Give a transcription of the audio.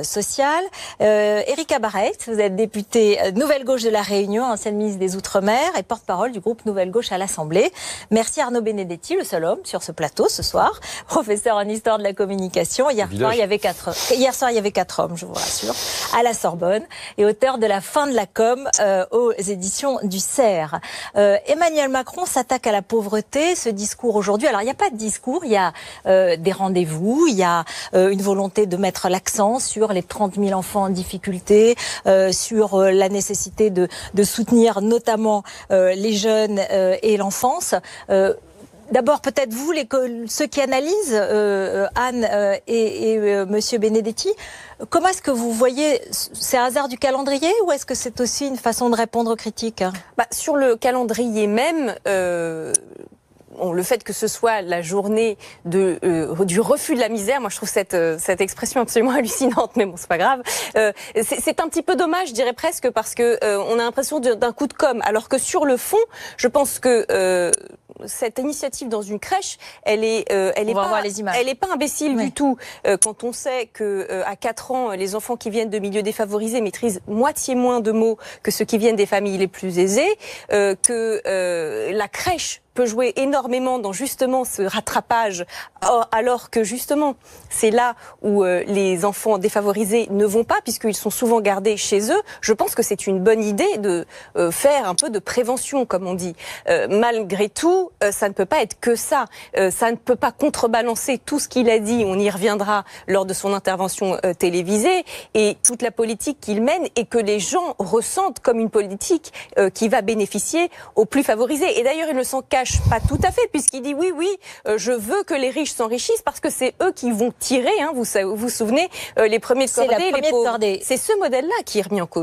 Sociale. Erika Barrette, vous êtes députée Nouvelle Gauche de la Réunion, ancienne ministre des Outre-mer et porte-parole du groupe Nouvelle Gauche à l'Assemblée. Merci Arnaud Benedetti, le seul homme sur ce plateau ce soir, professeur en histoire de la communication. Hier soir, il y avait 4 hommes, je vous rassure, à la Sorbonne et auteur de La fin de la com aux éditions du CERF. Emmanuel Macron s'attaque à la pauvreté. Ce discours aujourd'hui, alors il n'y a pas de discours, il y a des rendez-vous, il y a une volonté de mettre l'accent sur les 30 000 enfants en difficulté, sur la nécessité de soutenir notamment les jeunes et l'enfance. D'abord, peut-être vous, ceux qui analysent, Anne et Monsieur Benedetti, comment est-ce que vous voyez, c'est un hasard du calendrier ou est-ce que c'est aussi une façon de répondre aux critiques ? Sur le calendrier même, le fait que ce soit la journée du refus de la misère, moi je trouve cette expression absolument hallucinante, mais bon c'est pas grave. C'est un petit peu dommage, je dirais presque, parce que on a l'impression d'un coup de com', alors que sur le fond, je pense que cette initiative dans une crèche, elle est pas imbécile du tout. Quand on sait que à 4 ans, les enfants qui viennent de milieux défavorisés maîtrisent moitié moins de mots que ceux qui viennent des familles les plus aisées, que la crèche peut jouer énormément dans justement ce rattrapage, alors que justement c'est là où les enfants défavorisés ne vont pas puisqu'ils sont souvent gardés chez eux. Je pense que c'est une bonne idée de faire un peu de prévention, comme on dit. Malgré tout, ça ne peut pas être que ça. Ça ne peut pas contrebalancer tout ce qu'il a dit. On y reviendra lors de son intervention télévisée et toute la politique qu'il mène et que les gens ressentent comme une politique qui va bénéficier aux plus favorisés. Et d'ailleurs, il ne s'en cache pas tout à fait, puisqu'il dit oui, je veux que les riches s'enrichissent parce que c'est eux qui vont tirer, vous vous souvenez, les premiers de cordée, les pauvres. C'est ce modèle-là qui est remis en cause.